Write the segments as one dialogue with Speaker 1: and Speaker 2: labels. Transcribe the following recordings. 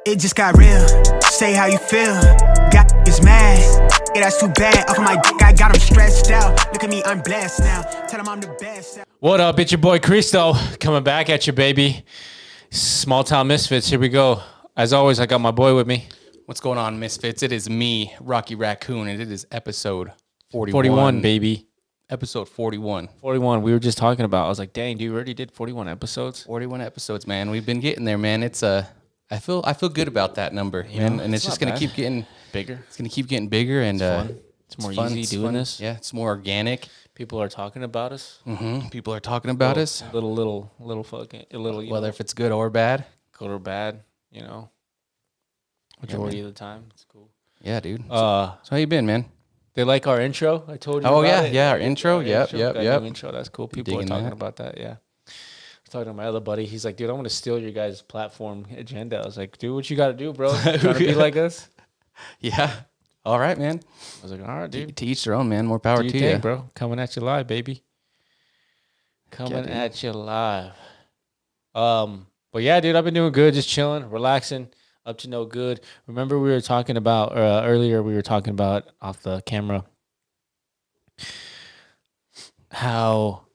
Speaker 1: It just got real. Say how you feel. Got is mad. Yeah, that's too bad. Off of my dick, I got him stressed out. Look at me, I'm blessed now. Tell him I'm the best.
Speaker 2: What up? It's your boy Cristo coming back at you, baby. SmallTown Misfits. Here we go. As always, I got my boy with me.
Speaker 3: What's going on, Misfits? It is me, Rocky Raccoon, and it is episode 41.
Speaker 2: 41, baby.
Speaker 3: Episode 41.
Speaker 2: 41. We were just talking about. I was like, dang, dude, you already did 41 episodes.
Speaker 3: 41 episodes, man. We've been getting there, man. It's I feel good about that number, man. And it's just gonna keep getting
Speaker 2: bigger.
Speaker 3: It's gonna keep getting bigger, and
Speaker 2: it's more easy doing this.
Speaker 3: Yeah, it's more organic.
Speaker 2: People are talking about us.
Speaker 3: People are talking about us.
Speaker 2: Little fucking little.
Speaker 3: Whether if it's good or bad.
Speaker 2: Good or bad, you know. Majority of the time, it's cool.
Speaker 3: Yeah, dude. So how you been, man?
Speaker 2: They like our intro. I told you.
Speaker 3: Oh
Speaker 2: about it.
Speaker 3: yeah, our intro. Yep.
Speaker 2: Intro. That's cool. People are talking
Speaker 3: that?
Speaker 2: about that. Yeah. I was talking to my other buddy. He's like, dude, I'm gonna steal your guys' platform agenda. I was like, do what you got to do, bro. Trying to be like us.
Speaker 3: Yeah. All right, man.
Speaker 2: I was like, all right, dude.
Speaker 3: To each their own, man. More power to you,
Speaker 2: bro. Coming at you live, baby. Coming at you live. But yeah, dude, I've been doing good, just chilling, relaxing, up to no good. Remember we were talking about earlier. We were talking about off the camera how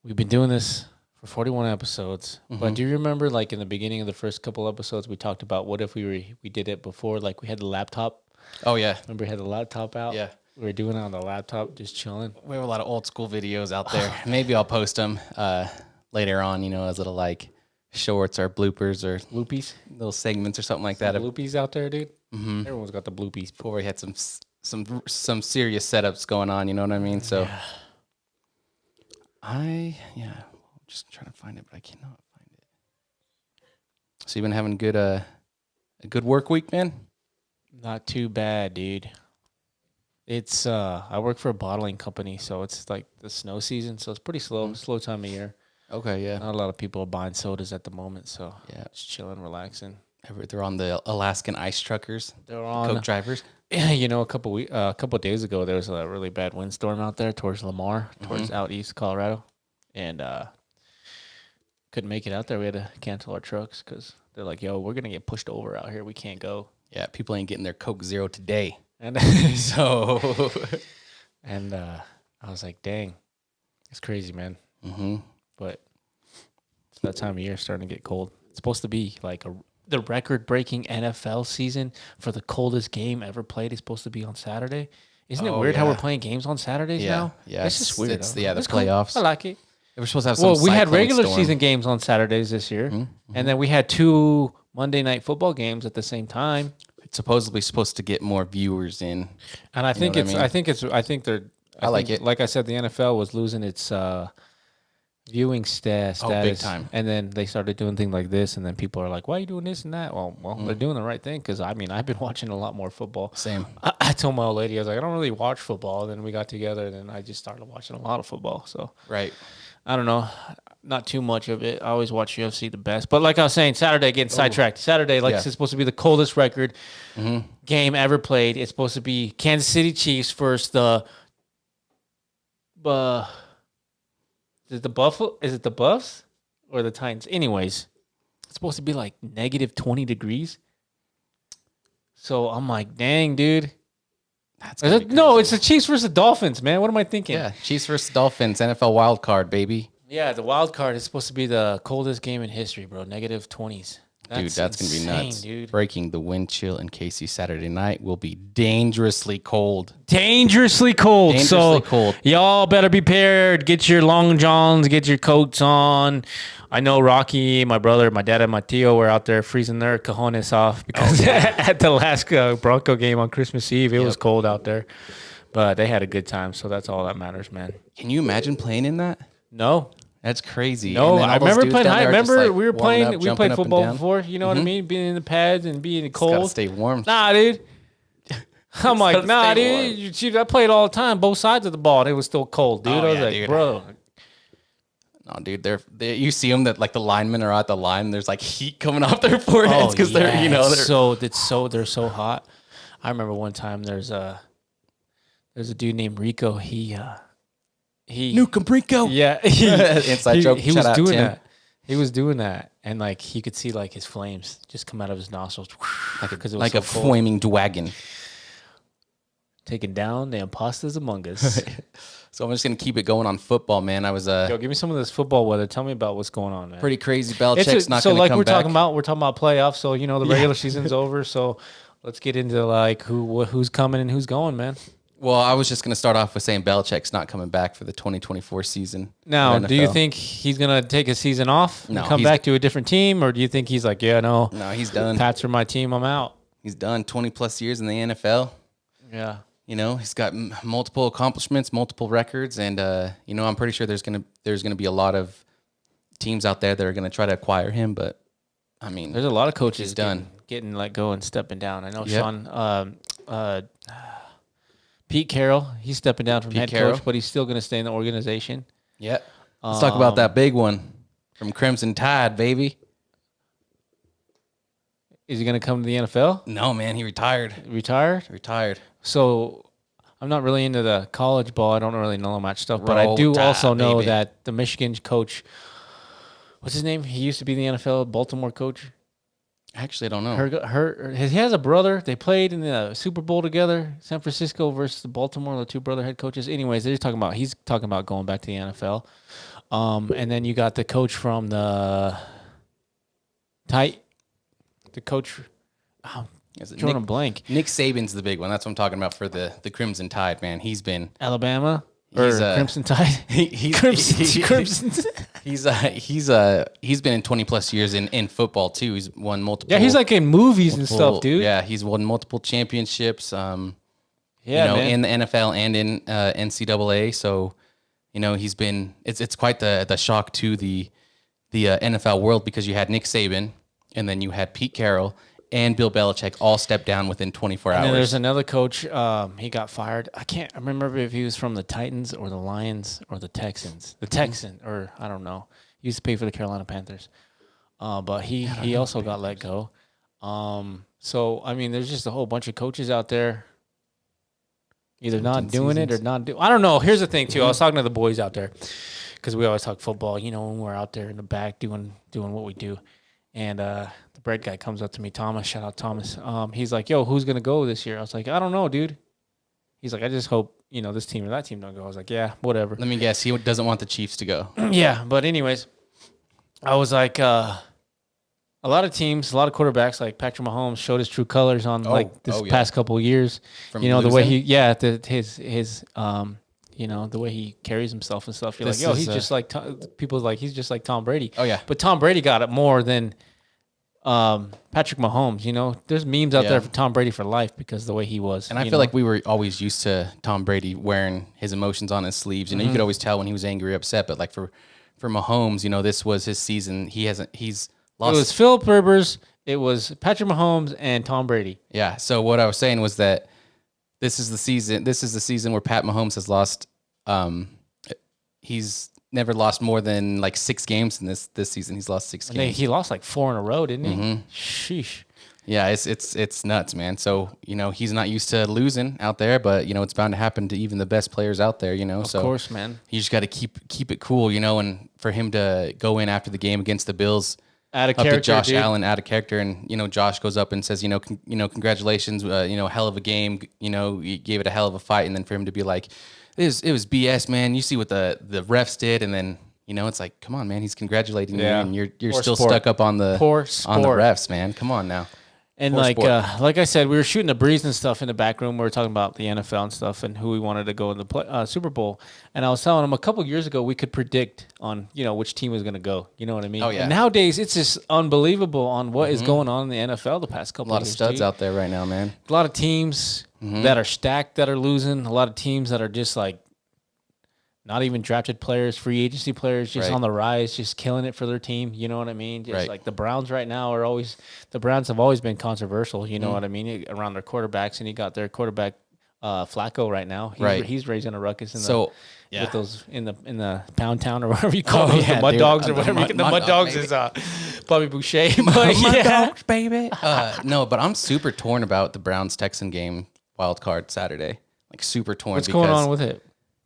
Speaker 2: we've been doing this for 41 episodes. But do you remember, like in the beginning of the first couple episodes, we talked about what if we did it before, like we had the laptop.
Speaker 3: Oh yeah.
Speaker 2: Remember we had the laptop out?
Speaker 3: Yeah.
Speaker 2: We were doing it on the laptop, just chilling.
Speaker 3: We have a lot of old school videos out there. Maybe I'll post them later on, you know, as little like shorts or bloopers or
Speaker 2: Bloopies,
Speaker 3: little segments or something like that.
Speaker 2: Bloopies out there, dude. Everyone's got the bloopies.
Speaker 3: Before we had some serious setups going on, you know what I mean? So I'm just trying to find it, but I cannot find it. So you've been having a good work week, man?
Speaker 2: Not too bad, dude. It's I work for a bottling company, so it's like the snow season, so it's pretty slow time of year.
Speaker 3: Okay, yeah.
Speaker 2: Not a lot of people are buying sodas at the moment, so
Speaker 3: yeah,
Speaker 2: just chilling, relaxing.
Speaker 3: They're on the Alaskan ice truckers.
Speaker 2: They're on
Speaker 3: Coke drivers.
Speaker 2: Yeah, you know, a couple of days ago, there was a really bad windstorm out there towards Lamar, towards out east Colorado, and couldn't make it out there. We had to cancel our trucks because they're like, "Yo, we're gonna get pushed over out here. We can't go."
Speaker 3: Yeah, people ain't getting their Coke Zero today.
Speaker 2: And
Speaker 3: so,
Speaker 2: and I was like, "Dang, it's crazy, man." But it's that time of year starting to get cold. It's supposed to be like the record-breaking NFL season for the coldest game ever played is supposed to be on Saturday. Isn't it weird how we're playing games on Saturdays now?
Speaker 3: Yeah,
Speaker 2: it's just weird.
Speaker 3: The
Speaker 2: That's
Speaker 3: playoffs.
Speaker 2: Cool. I like it.
Speaker 3: We're supposed to have some.
Speaker 2: Well, we had
Speaker 3: cyclone
Speaker 2: regular
Speaker 3: storm.
Speaker 2: season games on Saturdays this year, and then we had 2 Monday night football games at the same time.
Speaker 3: It's supposedly supposed to get more viewers in,
Speaker 2: and I think they're.
Speaker 3: I like it.
Speaker 2: Like I said, the NFL was losing its viewing status.
Speaker 3: Big time.
Speaker 2: And then they started doing things like this, and then people are like, "Why are you doing this and that?" Well, they're doing the right thing because I mean, I've been watching a lot more football.
Speaker 3: Same.
Speaker 2: I told my old lady, I was like, I don't really watch football. And then we got together, and then I just started watching a lot of football. So
Speaker 3: Right.
Speaker 2: I don't know, not too much of it. I always watch UFC the best, but like I was saying, Saturday getting sidetracked. Saturday, it's supposed to be the coldest record game ever played. It's supposed to be Kansas City Chiefs versus the is it the Buffalo? Is it the Buffs or the Titans? Anyways, it's supposed to be like negative 20 degrees. So I'm like, dang, dude. No, it's the Chiefs versus the Dolphins, man. What am I thinking?
Speaker 3: Yeah, Chiefs versus Dolphins, NFL wild card, baby.
Speaker 2: Yeah, the wild card is supposed to be the coldest game in history, bro. Negative 20s.
Speaker 3: That's going to be nuts.
Speaker 2: Dude.
Speaker 3: Breaking the wind chill in KC Saturday night will be dangerously cold.
Speaker 2: Dangerously cold. Y'all better be prepared. Get your long johns, get your coats on. I know Rocky, my brother, my dad, and my Tio were out there freezing their cojones off because at the last Bronco game on Christmas Eve, it was cold out there. But they had a good time, so that's all that matters, man.
Speaker 3: Can you imagine playing in that?
Speaker 2: No.
Speaker 3: That's crazy.
Speaker 2: No, I remember playing. I remember we were playing. We played football
Speaker 3: down.
Speaker 2: before. You know what I mean? Being in the pads and being cold.
Speaker 3: Gotta stay warm.
Speaker 2: Nah, dude. I'm like, nah, dude. I played all the time, both sides of the ball. And it was still cold, dude. I was like, bro.
Speaker 3: No, dude. You see them that like the linemen are at the line. There's like heat coming off their foreheads because
Speaker 2: they're so hot. I remember one time there's a dude named Rico. He
Speaker 3: Nuke Rico.
Speaker 2: Yeah,
Speaker 3: inside joke.
Speaker 2: He was doing that. He was doing that, and like you could see like his flames just come out of his nostrils,
Speaker 3: like a flaming dragon.
Speaker 2: Taking down the imposters among us.
Speaker 3: So I'm just gonna keep it going on football, man. I was
Speaker 2: Yo, give me some of this football weather. Tell me about what's going on, man.
Speaker 3: pretty crazy. Belichick's not
Speaker 2: so
Speaker 3: gonna
Speaker 2: like
Speaker 3: come
Speaker 2: we're
Speaker 3: back.
Speaker 2: talking about playoffs. So you know the regular season's over. So let's get into like who's coming and who's going, man.
Speaker 3: Well, I was just gonna start off with saying Belichick's not coming back for the 2024 season.
Speaker 2: Now,
Speaker 3: of
Speaker 2: do you
Speaker 3: NFL.
Speaker 2: think he's gonna take a season off and
Speaker 3: No,
Speaker 2: come back to a different team, or do you think he's like, yeah, no,
Speaker 3: he's done.
Speaker 2: Pats are my team, I'm out.
Speaker 3: He's done 20 plus years in the NFL.
Speaker 2: Yeah.
Speaker 3: You know, he's got multiple accomplishments, multiple records, and you know, I'm pretty sure there's gonna be a lot of teams out there that are gonna try to acquire him. But I mean,
Speaker 2: There's a lot of coaches
Speaker 3: he's done.
Speaker 2: getting let go and stepping down. I know
Speaker 3: Yep.
Speaker 2: Sean, Pete Carroll, he's stepping down from head
Speaker 3: Carroll.
Speaker 2: coach, but he's still going to stay in the organization.
Speaker 3: Yeah. Let's talk about that big one from Crimson Tide, baby.
Speaker 2: Is he going to come to the NFL?
Speaker 3: No, man, he retired.
Speaker 2: Retired? So I'm not really into the college ball. I don't really know much stuff, but I
Speaker 3: Roll
Speaker 2: do
Speaker 3: Tide,
Speaker 2: also know
Speaker 3: baby.
Speaker 2: that the Michigan coach, what's his name? He used to be the NFL Baltimore coach.
Speaker 3: Actually, I don't know.
Speaker 2: He has a brother. They played in the Super Bowl together, San Francisco versus Baltimore, the two brother head coaches. Anyways, he's talking about going back to the NFL. And then you got the coach from the coach.
Speaker 3: Is it
Speaker 2: Drawing a blank.
Speaker 3: Nick Saban's the big one. That's what I'm talking about for the Crimson Tide, man. He's been
Speaker 2: Alabama
Speaker 3: He's,
Speaker 2: or Crimson Tide.
Speaker 3: he's
Speaker 2: Crimson.
Speaker 3: he's been in 20 plus years in football too. He's won multiple.
Speaker 2: Yeah, he's like in movies and stuff, dude.
Speaker 3: Yeah, he's won multiple championships.
Speaker 2: Yeah,
Speaker 3: you know,
Speaker 2: man.
Speaker 3: in the NFL and in NCAA. So, you know, he's been. It's quite the shock to the NFL world because you had Nick Saban and then you had Pete Carroll and Bill Belichick all stepped down within 24 hours.
Speaker 2: And then there's another coach. He got fired. I can't remember if he was from the Titans or the Lions or the Texans. The Texan, or I don't know. He used to play for the Carolina Panthers. But he also got let go. So, I mean, there's just a whole bunch of coaches out there either not doing it or not do. I don't know. Here's the thing, too. I was talking to the boys out there because we always talk football, you know, when we're out there in the back doing what we do. And the bread guy comes up to me, Thomas. Shout out Thomas. He's like, "Yo, who's gonna go this year?" I was like, "I don't know, dude." He's like, "I just hope this team or that team don't go." I was like, "Yeah, whatever."
Speaker 3: Let me guess. He doesn't want the Chiefs to go.
Speaker 2: Yeah, but anyways, I was like, a lot of teams, a lot of quarterbacks, like Patrick Mahomes, showed his true colors on this past couple of years.
Speaker 3: From
Speaker 2: the way
Speaker 3: losing?
Speaker 2: his the way he carries himself and stuff. You're
Speaker 3: This
Speaker 2: like, yo,
Speaker 3: is,
Speaker 2: he's just like people's like he's just like Tom Brady.
Speaker 3: Oh, yeah.
Speaker 2: But Tom Brady got it more than Patrick Mahomes. There's memes out there for Tom Brady for life because of the way he was.
Speaker 3: And I feel like we were always used to Tom Brady wearing his emotions on his sleeves. You could always tell when he was angry or upset. But like for Mahomes, this was his season. He's lost.
Speaker 2: It was Philip Rivers, it was Patrick Mahomes, and Tom Brady.
Speaker 3: Yeah. So what I was saying was that this is the season where Pat Mahomes has lost. He's never lost more than like 6 games in this season. He's lost 6 games.
Speaker 2: He lost like 4 in a row, didn't he? Sheesh.
Speaker 3: Yeah, it's nuts, man. So he's not used to losing out there, but it's bound to happen to even the best players out there.
Speaker 2: Of course, man.
Speaker 3: You just got to keep it cool, and for him to go in after the game against the Bills.
Speaker 2: Out of
Speaker 3: up
Speaker 2: character,
Speaker 3: to Josh
Speaker 2: dude.
Speaker 3: Allen, out of character, and Josh goes up and says, congratulations, hell of a game, you gave it a hell of a fight, and then for him to be like, it was BS, man. You see what the refs did, and then it's like, come on, man, he's congratulating you, and you're
Speaker 2: Poor
Speaker 3: still
Speaker 2: sport.
Speaker 3: stuck up on the
Speaker 2: Poor
Speaker 3: on the
Speaker 2: sport.
Speaker 3: refs, man. Come on now.
Speaker 2: And
Speaker 3: Poor
Speaker 2: like
Speaker 3: sport.
Speaker 2: like I said, we were shooting the breeze and stuff in the back room. We were talking about the NFL and stuff and who we wanted to go in the Super Bowl. And I was telling him a couple years ago we could predict on which team was going to go. You know what I mean?
Speaker 3: Oh, yeah.
Speaker 2: And nowadays it's just unbelievable on what is going on in the NFL the past couple.
Speaker 3: A lot of
Speaker 2: years,
Speaker 3: studs
Speaker 2: dude.
Speaker 3: out there right now, man.
Speaker 2: A lot of teams that are stacked that are losing. A lot of teams that are just like not even drafted players, free agency players, just
Speaker 3: Right.
Speaker 2: on the rise, just killing it for their team. You know what I mean? Just
Speaker 3: Right.
Speaker 2: like the Browns right now the Browns have always been controversial. You know what I mean? Around their quarterbacks, and he got their quarterback Flacco right now. He's raising a ruckus with those in the Pound Town or whatever you call them, the Mud
Speaker 3: dude.
Speaker 2: Dogs or
Speaker 3: The
Speaker 2: whatever.
Speaker 3: Mud-
Speaker 2: The
Speaker 3: Mud
Speaker 2: Mud
Speaker 3: Dog,
Speaker 2: Dogs
Speaker 3: baby.
Speaker 2: is Bobby Boucher. But yeah.
Speaker 3: baby. No, but I'm super torn about the Browns Texan game wild card Saturday. Like super torn.
Speaker 2: What's going on with it?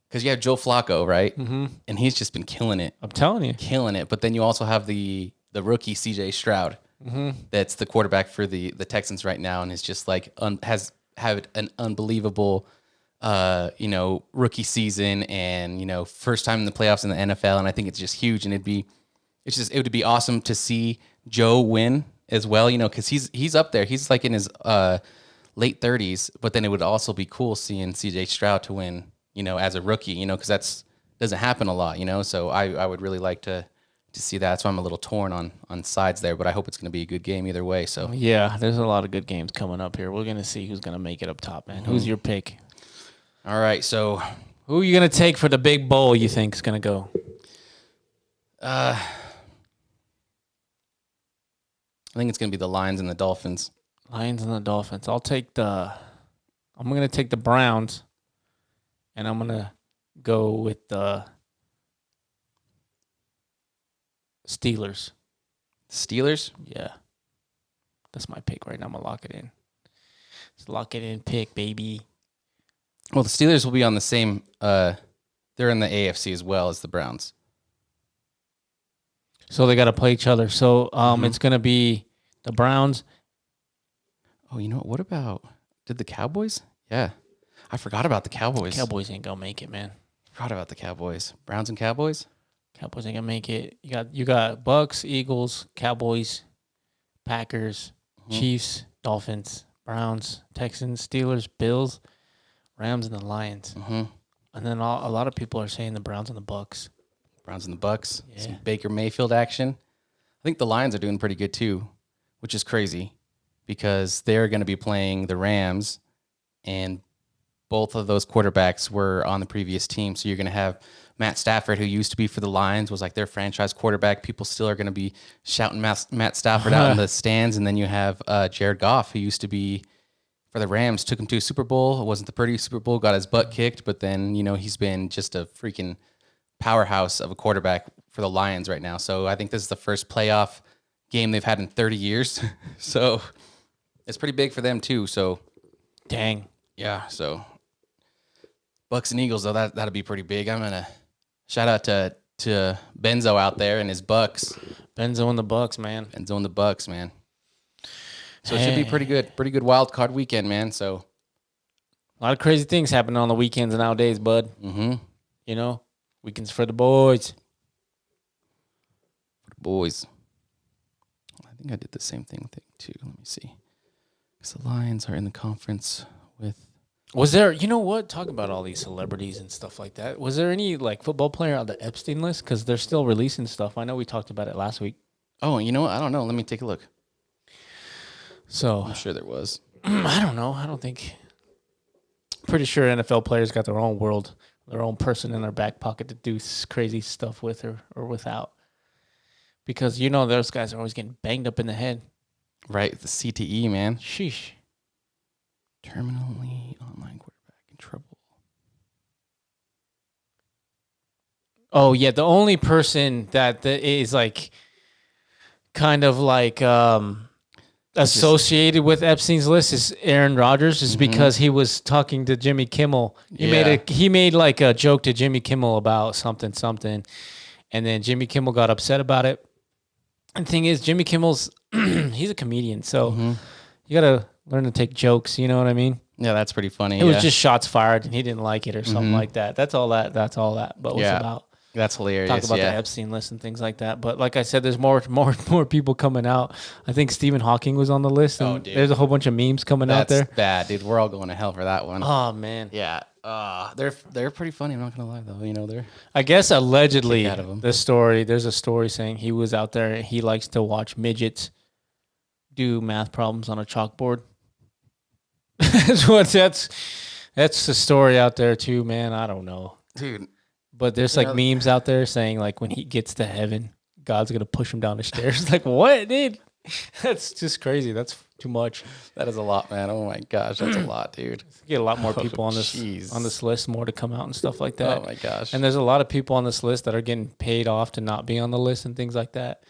Speaker 3: because you have Joe Flacco, right? Mm-hmm. And he's just been killing it.
Speaker 2: I'm telling you.
Speaker 3: Killing it. But then you also have the rookie CJ Stroud. That's the quarterback for the Texans right now, and is just like has had an unbelievable rookie season, and first time in the playoffs in the NFL, and I think it's just huge, and it would be awesome to see Joe win as well, because he's up there. He's like in his late 30s, but then it would also be cool seeing CJ Stroud to win, as a rookie, because that's doesn't happen a lot, so I would really like to see that. That's why I'm a little torn on sides there, but I hope it's going to be a good game either way. So
Speaker 2: yeah, there's a lot of good games coming up here. We're going to see who's going to make it up top, man. Who's your pick?
Speaker 3: All right, so
Speaker 2: who are you going to take for the big bowl you think is going to go?
Speaker 3: I think it's going to be the Lions and the Dolphins.
Speaker 2: Lions and the Dolphins. I'm going to take the Browns, and I'm going to go with the Steelers.
Speaker 3: Steelers?
Speaker 2: Yeah. That's my pick right now. I'm going to lock it in. Let's lock it in pick, baby.
Speaker 3: Well, the Steelers will be on the same they're in the AFC as well as the Browns.
Speaker 2: So they got to play each other. So it's going to be the Browns.
Speaker 3: Oh, you know what about did the Cowboys? Yeah. I forgot about the Cowboys.
Speaker 2: Cowboys ain't going to make it, man.
Speaker 3: Forgot about the Cowboys. Browns and Cowboys?
Speaker 2: Cowboys ain't gonna make it. You got Bucks, Eagles, Cowboys, Packers, Chiefs, Dolphins, Browns, Texans, Steelers, Bills, Rams, and the Lions. And then a lot of people are saying the Browns and the Bucks.
Speaker 3: Browns and the Bucks.
Speaker 2: Yeah.
Speaker 3: Some Baker Mayfield action. I think the Lions are doing pretty good too, which is crazy because they're going to be playing the Rams, and both of those quarterbacks were on the previous team. So you're going to have Matt Stafford, who used to be for the Lions, was like their franchise quarterback. People still are going to be shouting Matt Stafford out in the stands. And then you have Jared Goff, who used to be for the Rams, took him to a Super Bowl. It wasn't the pretty Super Bowl, got his butt kicked. But then, he's been just a freaking powerhouse of a quarterback for the Lions right now. So I think this is the first playoff game they've had in 30 years. So it's pretty big for them too. So
Speaker 2: dang.
Speaker 3: Yeah, so Bucks and Eagles, though, that'll be pretty big. I'm going to shout out to Benzo out there and his Bucks.
Speaker 2: Benzo and the Bucks, man.
Speaker 3: Benzo and the Bucks, man. So it should be pretty good wild card weekend, man. So
Speaker 2: a lot of crazy things happening on the weekends nowadays, bud. Weekends for the boys.
Speaker 3: For the boys. I think I did the same thing too. Let me see. Because the Lions are in the conference with...
Speaker 2: Was there, talk about all these celebrities and stuff like that. Was there any football player on the Epstein list? Because they're still releasing stuff. I know we talked about it last week.
Speaker 3: Oh, you know what? I don't know. Let me take a look.
Speaker 2: So
Speaker 3: I'm sure there was.
Speaker 2: I don't know. I don't think. Pretty sure NFL players got their own world, their own person in their back pocket to do crazy stuff with or without. Because those guys are always getting banged up in the head.
Speaker 3: Right, the CTE, man.
Speaker 2: Sheesh.
Speaker 3: Terminally online quarterback in trouble.
Speaker 2: Oh, yeah. The only person that is kind of associated with Epstein's list is Aaron Rodgers, is because he was talking to Jimmy Kimmel. He made a joke to Jimmy Kimmel about something, and then Jimmy Kimmel got upset about it. And the thing is, Jimmy Kimmel's he's a comedian, so you gotta learn to take jokes. You know what I mean?
Speaker 3: Yeah, that's pretty funny.
Speaker 2: It was just shots fired, and he didn't like it or something like that. That's all that. But what's about?
Speaker 3: That's hilarious.
Speaker 2: Talk about the Epstein list and things like that. But like I said, there's more people coming out. I think Stephen Hawking was on the list. And there's a whole bunch of memes coming out there.
Speaker 3: That's bad, dude. We're all going to hell for that one.
Speaker 2: Oh man.
Speaker 3: Yeah. They're pretty funny. I'm not gonna lie though. They're.
Speaker 2: I guess allegedly there's a story saying he was out there. He likes to watch midgets do math problems on a chalkboard. That's the story out there too, man. I don't know,
Speaker 3: dude.
Speaker 2: But there's memes out there saying when he gets to heaven, God's gonna push him down the stairs. What, dude? That's just crazy. That's too much.
Speaker 3: That is a lot, man. Oh my gosh, that's a lot, dude.
Speaker 2: Get a lot more people on this list, more to come out and stuff like that.
Speaker 3: Oh my gosh.
Speaker 2: And there's a lot of people on this list that are getting paid off to not be on the list and things like that.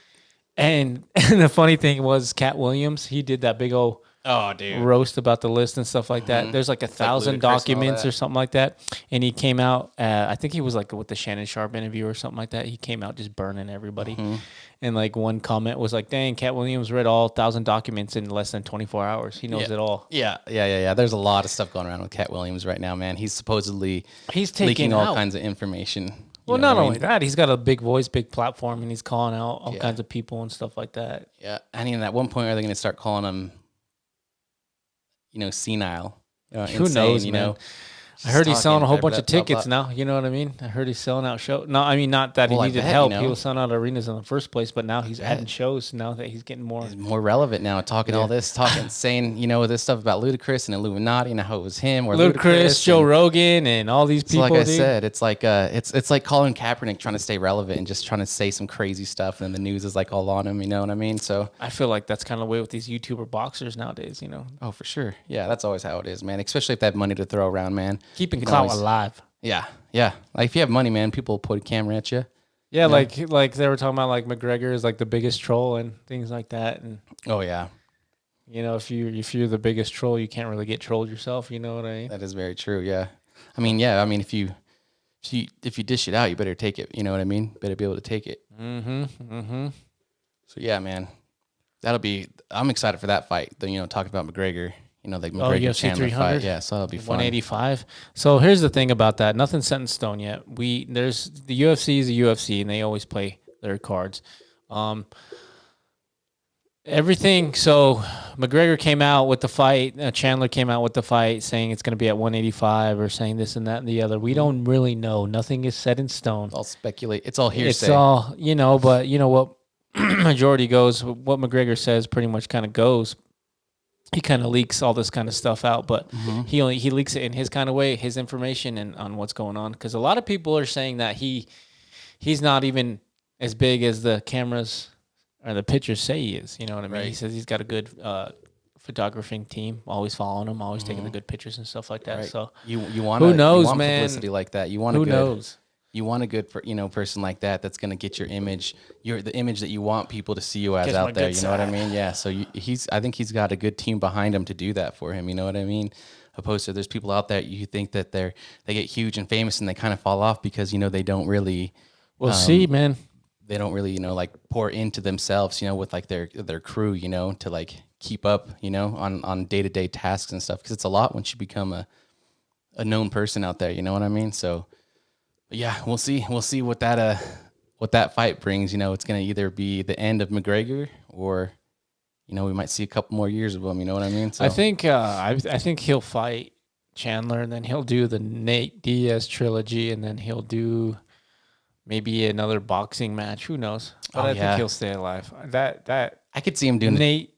Speaker 2: And the funny thing was, Cat Williams, he did that big old roast about the list and stuff like that. There's like 1,000 documents or something like that. And he came out, I think he was like with the Shannon Sharp interview or something like that. He came out just burning everybody. And like one comment was like, dang, Cat Williams read all 1,000 documents in less than 24 hours. He knows it all.
Speaker 3: Yeah. There's a lot of stuff going around with Cat Williams right now, man. He's supposedly leaking all kinds of information.
Speaker 2: Well, not only that, he's got a big voice, big platform, and he's calling out all kinds of people and stuff like that.
Speaker 3: Yeah. I mean, at one point, are they going to start calling him, senile?
Speaker 2: Who
Speaker 3: insane,
Speaker 2: knows,
Speaker 3: you
Speaker 2: man?
Speaker 3: know?
Speaker 2: I heard he's selling a whole bunch of tickets now. You know what I mean? I heard he's selling out shows. No, I mean, not that he needed help. He was selling out arenas in the first place, but now he's adding shows now that he's getting more.
Speaker 3: He's more relevant now, talking all this, saying, this stuff about Ludacris and Illuminati and how it was him or
Speaker 2: Ludacris, Joe Rogan, and all these people.
Speaker 3: Like I said, it's like it's like Colin Kaepernick trying to stay relevant and just trying to say some crazy stuff, and then the news is like all on him. You know what I mean? So
Speaker 2: I feel like that's kind of the way with these YouTuber boxers nowadays.
Speaker 3: Oh, for sure. Yeah, that's always how it is, man. Especially if they have money to throw around, man.
Speaker 2: Keeping clout alive.
Speaker 3: Yeah. Like if you have money, man, people will put a camera at you.
Speaker 2: Yeah, like they were talking about like McGregor is like the biggest troll and things like that. And
Speaker 3: oh yeah,
Speaker 2: if you're the biggest troll, you can't really get trolled yourself. You know what I mean?
Speaker 3: That is very true. Yeah, I mean, if you dish it out, you better take it. You know what I mean? Better be able to take it. So yeah, man, I'm excited for that fight. Talking about McGregor. Like McGregor
Speaker 2: UFC 300
Speaker 3: fight. Yeah, so that'll be fun.
Speaker 2: 185. So here's the thing about that. Nothing's set in stone yet. There's the UFC is the UFC, and they always play their cards. Everything. So McGregor came out with the fight. Chandler came out with the fight, saying it's going to be at 185, or saying this and that and the other. We don't really know. Nothing is set in stone.
Speaker 3: I'll speculate. It's all hearsay.
Speaker 2: It's all but you know what? Majority goes. What McGregor says pretty much kind of goes. He kind of leaks all this kind of stuff out, but he leaks it in his kind of way, his information and on what's going on. Because a lot of people are saying that he's not even as big as the cameras or the pictures say he is. You know what I mean? Right. He says he's got a good photographing team, always following him, always taking the good pictures and stuff like that. Right. So
Speaker 3: you want publicity like that. You want
Speaker 2: who knows.
Speaker 3: You want a good, person like that that's going to get your image, the image that you want people to see you as out there. You know what I mean? Yeah. So I think he's got a good team behind him to do that for him. You know what I mean? Opposed to there's people out there you think that they get huge and famous and they kind of fall off because they don't really.
Speaker 2: We'll see, man.
Speaker 3: They don't really like pour into themselves, with like their crew, to like keep up, on day-to-day tasks and stuff because it's a lot once you become a known person out there. You know what I mean? So. Yeah, we'll see. We'll see what that fight brings. It's going to either be the end of McGregor or, we might see a couple more years of him. You know what I mean? So
Speaker 2: I think he'll fight Chandler, and then he'll do the Nate Diaz trilogy, and then he'll do maybe another boxing match. Who knows? But I think he'll stay alive. That
Speaker 3: I could see him doing
Speaker 2: Nate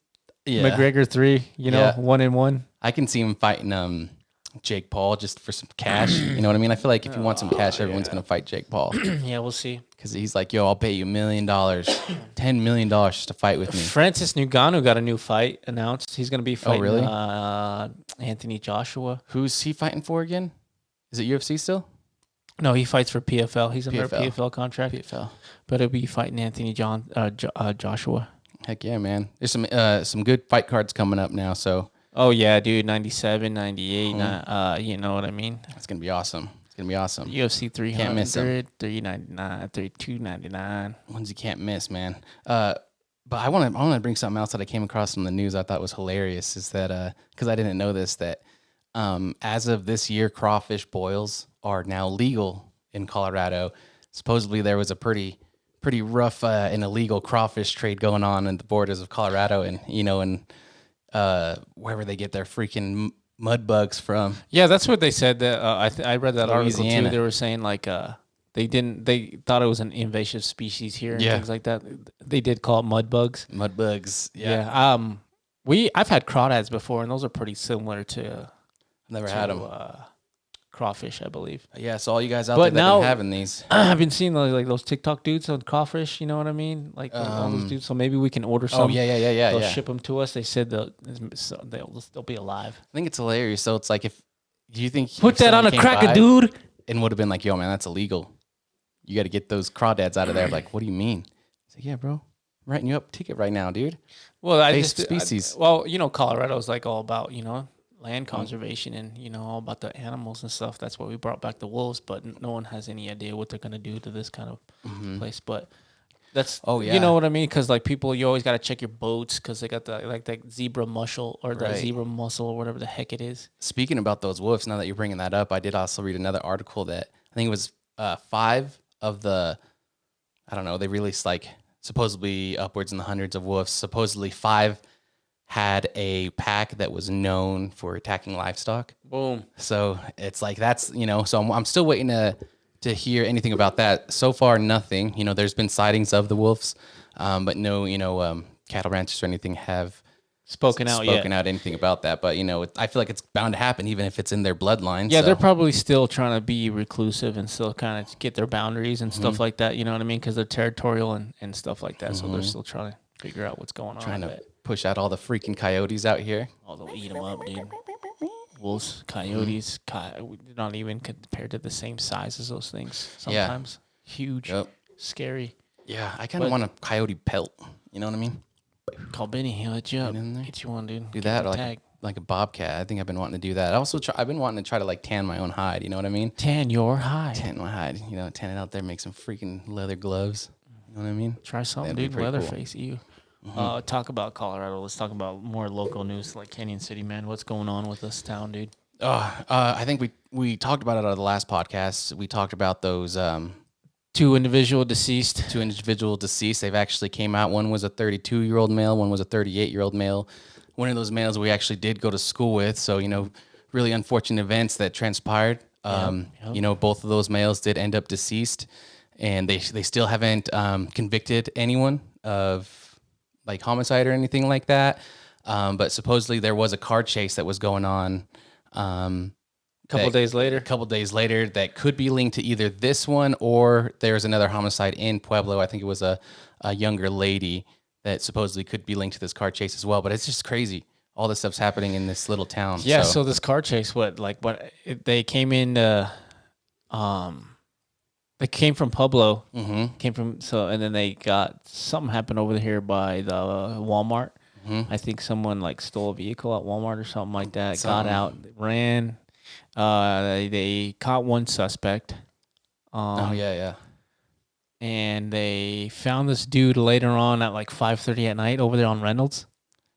Speaker 2: McGregor 3. 1-1.
Speaker 3: I can see him fighting Jake Paul just for some cash. You know what I mean? I feel like if you want some cash, everyone's going to fight Jake Paul.
Speaker 2: Yeah, we'll see.
Speaker 3: Because he's like, yo, I'll pay you $1 million, $10 million just to fight with me.
Speaker 2: Francis Ngannou got a new fight announced. He's going to be fighting Anthony Joshua.
Speaker 3: Who's he fighting for again? Is it UFC still?
Speaker 2: No, he fights for PFL. He's under a PFL contract.
Speaker 3: PFL.
Speaker 2: But he'll be fighting Anthony Joshua.
Speaker 3: Heck yeah, man. There's some good fight cards coming up now, so...
Speaker 2: Oh, yeah, dude, 97, 98, you know what I mean?
Speaker 3: It's going to be awesome. It's going to be awesome.
Speaker 2: UFC 300,
Speaker 3: can't miss
Speaker 2: 399, 3299.
Speaker 3: Ones you can't miss, man. But I want to bring something else that I came across from the news I thought was hilarious, is that, because I didn't know this, that as of this year, crawfish boils are now legal in Colorado. Supposedly there was a pretty rough and illegal crawfish trade going on in the borders of Colorado and, wherever they get their freaking mud bugs from.
Speaker 2: Yeah, that's what they said. That I read that article
Speaker 3: Louisiana.
Speaker 2: too. They were saying like they thought it was an invasive species here and things like that. They did call it mud bugs.
Speaker 3: Mud bugs.
Speaker 2: Yeah. I've had crawdads before, and those are pretty similar to.
Speaker 3: Never had them.
Speaker 2: Crawfish, I believe.
Speaker 3: Yeah, so all you guys out there that have been having these.
Speaker 2: I've been seeing those TikTok dudes on crawfish, you know what I mean? Like all those dudes. So maybe we can order some.
Speaker 3: Oh, yeah.
Speaker 2: They'll ship them to us. They said they'll be alive.
Speaker 3: I think it's hilarious. So it's like do you think...
Speaker 2: Put that on a cracker, dude.
Speaker 3: And would have been like, yo, man, that's illegal. You got to get those crawdads out of there. Like, what do you mean? It's like, yeah, bro. writing you up a ticket right now, dude.
Speaker 2: Well,
Speaker 3: Species.
Speaker 2: Colorado's like all about, land conservation and, all about the animals and stuff. That's why we brought back the wolves, but no one has any idea what they're going to do to this kind of place. But that's, you know what I mean? Because like people, you always got to check your boats because they got that zebra mussel or the zebra mussel or whatever the heck it is.
Speaker 3: Speaking about those wolves, now that you're bringing that up, I did also read another article that I think it was 5 of the, I don't know, they released like supposedly upwards in the hundreds of wolves. Supposedly 5 had a pack that was known for attacking livestock.
Speaker 2: Boom.
Speaker 3: So it's like that's, so I'm still waiting to hear anything about that. So far, nothing. There's been sightings of the wolves, but no, cattle ranchers or anything have
Speaker 2: spoken out
Speaker 3: anything about that. But, I feel like it's bound to happen even if it's in their bloodline.
Speaker 2: Yeah, so. They're probably still trying to be reclusive and still kind of get their boundaries and stuff like that. You know what I mean? Because they're territorial and stuff like that. So they're still trying to figure out what's going on.
Speaker 3: Trying to push out all the freaking coyotes out here.
Speaker 2: Oh, they'll eat them up, dude. Wolves, coyotes, not even compared to the same size as those things. Sometimes huge, scary.
Speaker 3: Yeah, I kind of want a coyote pelt. You know what I mean?
Speaker 2: Call Benny, he'll hit you up. Get you one, dude.
Speaker 3: Do that, or like a bobcat. I think I've been wanting to do that. I've been wanting to try to like tan my own hide. You know what I mean?
Speaker 2: Tan your hide.
Speaker 3: Tan my hide. Tan it out there, make some freaking leather gloves. You know what I mean?
Speaker 2: Try something, dude. Leatherface, cool. Talk about Colorado. Let's talk about more local news like Canyon City, man. What's going on with this town, dude?
Speaker 3: I think we talked about it on the last podcast. We talked about those
Speaker 2: 2 individual deceased.
Speaker 3: They've actually came out. One was a 32-year-old male. One was a 38-year-old male. One of those males we actually did go to school with. So, really unfortunate events that transpired. Both of those males did end up deceased, and they still haven't convicted anyone of like homicide or anything like that. But supposedly there was a car chase that was going on.
Speaker 2: A couple days later
Speaker 3: that could be linked to either this one or there's another homicide in Pueblo. I think it was a younger lady that supposedly could be linked to this car chase as well. But it's just crazy. All this stuff's happening in this little town.
Speaker 2: Yeah. So this car chase, they came in, they came from Pueblo, and then they got something happened over here by the Walmart. I think someone like stole a vehicle at Walmart or something like that. Got out, ran. They caught one suspect. And they found this dude later on at like 5:30 at night over there on Reynolds.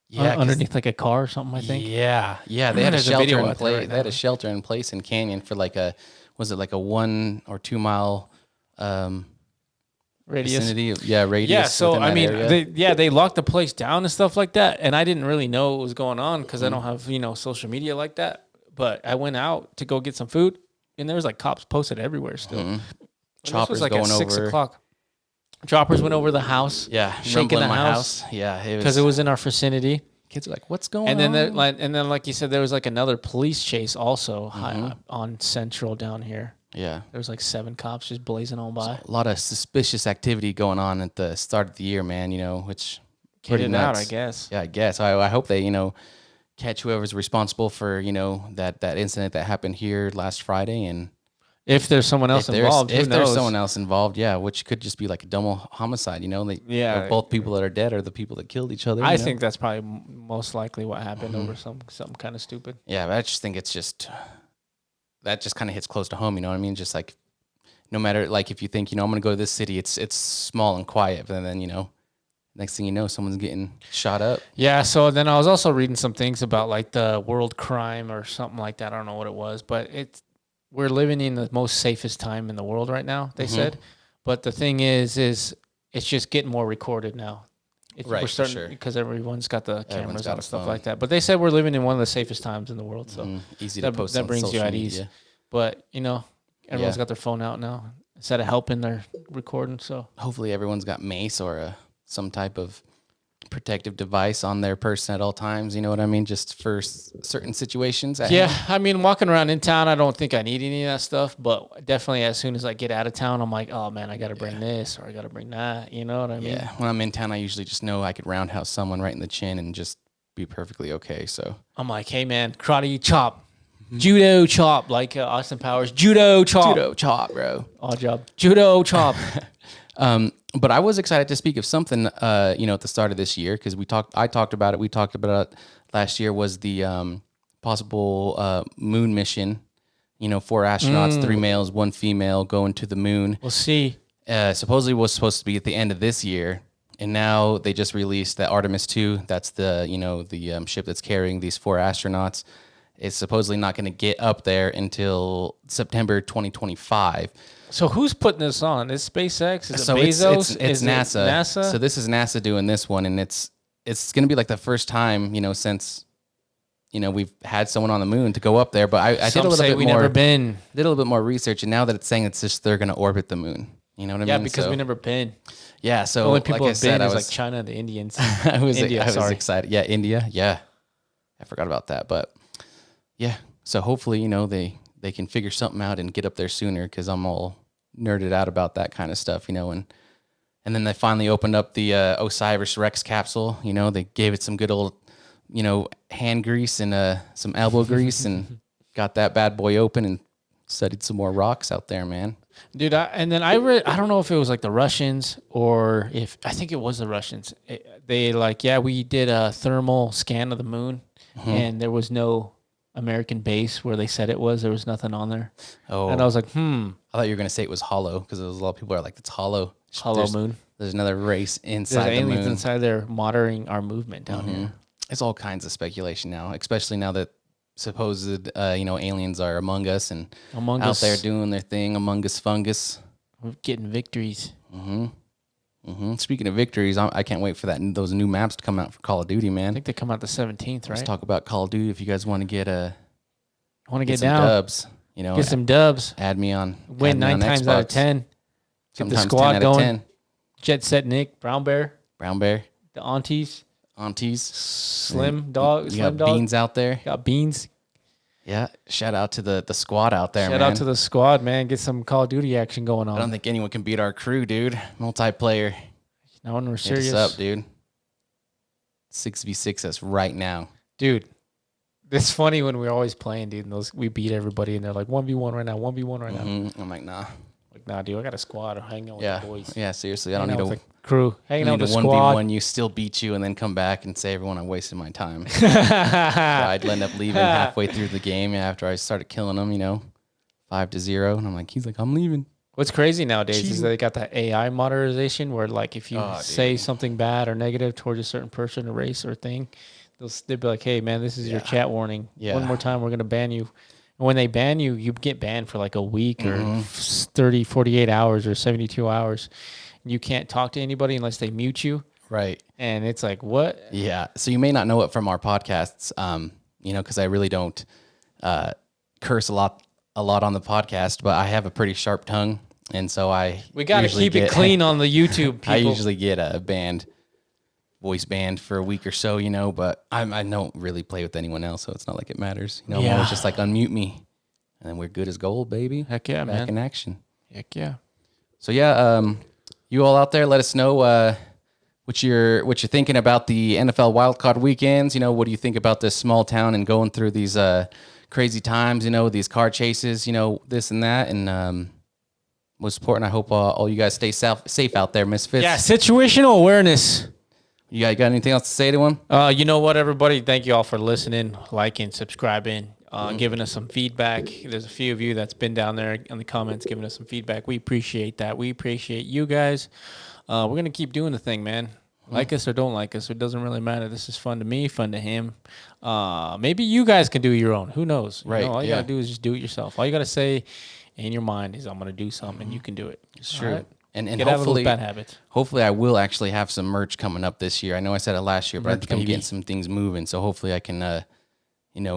Speaker 2: Yeah, underneath like a car or something, I think.
Speaker 3: Yeah. They had a shelter in place. They had a shelter in place in Canyon for like a 1 or 2 mile
Speaker 2: radius.
Speaker 3: Vicinity. Radius.
Speaker 2: Yeah, so I mean, they locked the place down and stuff like that, and I didn't really know what was going on because I don't have social media like that. But I went out to go get some food, and there was like cops posted everywhere still.
Speaker 3: Choppers
Speaker 2: like
Speaker 3: going
Speaker 2: at 6
Speaker 3: over.
Speaker 2: o'clock. Choppers went over the house.
Speaker 3: Yeah,
Speaker 2: shaking the house.
Speaker 3: Yeah,
Speaker 2: because it was in our vicinity.
Speaker 3: Kids are like, "What's going on?"
Speaker 2: And then, like you said, there was like another police chase also high on Central down here.
Speaker 3: Yeah,
Speaker 2: there was like 7 cops just blazing on by.
Speaker 3: A lot of suspicious activity going on at the start of the year, man. Which pretty nuts.
Speaker 2: Out, I guess.
Speaker 3: Yeah, I guess. I hope they catch whoever's responsible for that incident that happened here last Friday, and
Speaker 2: if there's someone else involved,
Speaker 3: there's someone else involved, which could just be like a dumb homicide. Both people that are dead are the people that killed each other.
Speaker 2: I think that's probably most likely what happened over something kind of stupid.
Speaker 3: Yeah, but I just think that just kind of hits close to home. You know what I mean? Just like no matter like if you think I'm going to go to this city, it's small and quiet, but then next thing you know, someone's getting shot up.
Speaker 2: Yeah. So then I was also reading some things about like the world crime or something like that. I don't know what it was, but we're living in the most safest time in the world right now, they said. But the thing is it's just getting more recorded now. We're starting because everyone's got the cameras and stuff like that. But they said we're living in one of the safest times in the world. So
Speaker 3: easy to post
Speaker 2: that
Speaker 3: on
Speaker 2: brings you at
Speaker 3: media.
Speaker 2: ease. But everyone's got their phone out now. Instead of helping, they're recording. So
Speaker 3: hopefully everyone's got mace or some type of protective device on their person at all times. You know what I mean? Just for certain situations.
Speaker 2: I mean, walking around in town, I don't think I need any of that stuff. But definitely as soon as I get out of town, I'm like, oh, man, I got to bring this or I got to bring that. You know what I mean?
Speaker 3: Yeah. When I'm in town, I usually just know I could roundhouse someone right in the chin and just be perfectly okay. So
Speaker 2: I'm like, hey, man, karate chop. Judo chop, like Austin Powers. Judo chop.
Speaker 3: Judo chop, bro.
Speaker 2: Odd job. Judo chop.
Speaker 3: But I was excited to speak of something, at the start of this year because I talked about it. We talked about it last year. Was the possible moon mission? 4 astronauts, 3 males, 1 female, going to the moon.
Speaker 2: We'll see.
Speaker 3: Supposedly was supposed to be at the end of this year, and now they just released that Artemis 2. That's the ship that's carrying these 4 astronauts. It's supposedly not going to get up there until September 2025.
Speaker 2: So who's putting this on? Is SpaceX? Is it
Speaker 3: Bezos?
Speaker 2: It's
Speaker 3: NASA.
Speaker 2: NASA.
Speaker 3: So this is NASA doing this one, and it's going to be like the first time since we've had someone on the moon to go up there. But I did a little bit more.
Speaker 2: Never been.
Speaker 3: Did a little bit more research, and now that it's saying it's just they're going to orbit the moon. You know what I mean?
Speaker 2: Yeah, because we never been.
Speaker 3: Yeah, so
Speaker 2: the only people
Speaker 3: like
Speaker 2: have been is like China, the Indians.
Speaker 3: I was excited. Yeah, India. Yeah, I forgot about that, but yeah. So hopefully, they can figure something out and get up there sooner because I'm all nerded out about that kind of stuff, and then they finally opened up the Osiris-Rex capsule. They gave it some good old, hand grease and some elbow grease and got that bad boy open and studied some more rocks out there, man.
Speaker 2: Dude, I read, I don't know if it was like the Russians or I think it was the Russians. We did a thermal scan of the moon and there was no American base where they said it was. There was nothing on there. Oh. And I was like,
Speaker 3: I thought you were going to say it was hollow because there was a lot of people are like, it's hollow.
Speaker 2: Hollow moon.
Speaker 3: There's another race inside the moon.
Speaker 2: Aliens inside there monitoring our movement down here.
Speaker 3: It's all kinds of speculation now, especially now that supposed aliens are among us and out there doing their thing among us fungus.
Speaker 2: We're getting victories.
Speaker 3: Speaking of victories, I can't wait for those new maps to come out for Call of Duty, man.
Speaker 2: I think they come out the 17th, right?
Speaker 3: Let's talk about Call of Duty. If you guys want to get
Speaker 2: some
Speaker 3: down, dubs,
Speaker 2: get some dubs.
Speaker 3: Add me on.
Speaker 2: Win 9 times out of 10. Get the squad going. Jet Set Nick, Brown Bear, the aunties, Slim Dog.
Speaker 3: You got Beans out there.
Speaker 2: Got Beans.
Speaker 3: Yeah, shout out to the squad out there, man.
Speaker 2: Shout out to the squad, man. Get some Call of Duty action going on.
Speaker 3: I don't think anyone can beat our crew, dude. Multiplayer.
Speaker 2: No one, we're serious.
Speaker 3: Hit us up, dude. 6v6 us right now.
Speaker 2: Dude, it's funny when we're always playing, dude, and we beat everybody, and they're like, 1v1 right now, 1v1 right now.
Speaker 3: I'm like, nah.
Speaker 2: Dude, I got a squad. I'm hanging out with the boys.
Speaker 3: Yeah, seriously. I don't need
Speaker 2: a crew. Hanging out with the
Speaker 3: squad. 1v1 you, still beat you, and then come back and say, everyone, I wasted my time. So I'd end up leaving halfway through the game after I started killing them, 5-0. And I'm like, he's like, I'm leaving.
Speaker 2: What's crazy nowadays is they got that AI modernization where, like, if you say something bad or negative towards a certain person, or race, or thing, they'll be like, hey, man, this is your chat warning. Yeah. One more time, we're going to ban you. And when they ban you, you get banned for like a week or 30, 48 hours or 72 hours. You can't talk to anybody unless they mute you.
Speaker 3: Right.
Speaker 2: And it's like, what?
Speaker 3: Yeah. So you may not know it from our podcasts, because I really don't curse a lot on the podcast, but I have a pretty sharp tongue. And so
Speaker 2: we got to keep it clean on the YouTube people.
Speaker 3: I usually get voice banned for a week or so, but I don't really play with anyone else, so it's not like it matters. I'm always just like, unmute me, and then we're good as gold, baby.
Speaker 2: Heck yeah,
Speaker 3: Back in action.
Speaker 2: Heck yeah.
Speaker 3: So you all out there, let us know what you're thinking about the NFL wildcard weekends. What do you think about this small town and going through these crazy times? These car chases, this and that, and most important, I hope all you guys stay safe out there, Misfits.
Speaker 2: Yeah, situational awareness.
Speaker 3: You got anything else to say to him?
Speaker 2: You know what, everybody? Thank you all for listening, liking, subscribing, giving us some feedback. There's a few of you that's been down there in the comments giving us some feedback. We appreciate that. We appreciate you guys. We're going to keep doing the thing, man. Like us or don't like us, it doesn't really matter. This is fun to me, fun to him. Maybe you guys can do your own. Who knows?
Speaker 3: Right.
Speaker 2: All you got to do is just do it yourself. All you got to say in your mind is, I'm going to do something, and you can do it.
Speaker 3: It's true. Right? And
Speaker 2: get out of those bad habits.
Speaker 3: Hopefully, I will actually have some merch coming up this year. I know I said it last year, but I think I'm getting some things moving. So hopefully, I can,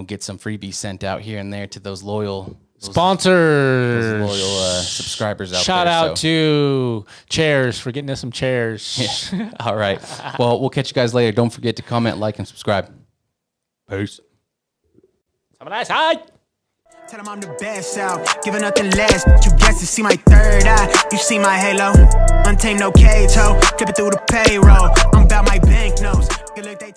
Speaker 3: get some freebies sent out here and there to those loyal
Speaker 2: sponsors,
Speaker 3: those loyal subscribers out there.
Speaker 2: Shout out to Chairs for getting us some chairs.
Speaker 3: Yeah. All right. Well, we'll catch you guys later. Don't forget to comment, like, and subscribe. Peace.
Speaker 2: Have a nice night.
Speaker 1: Tell them I'm the best out, giving nothing less. You guess to see my third eye, you see my halo. Untamed, no cage, ho. Flip it through the payroll. I'm about my banknotes. Good look, they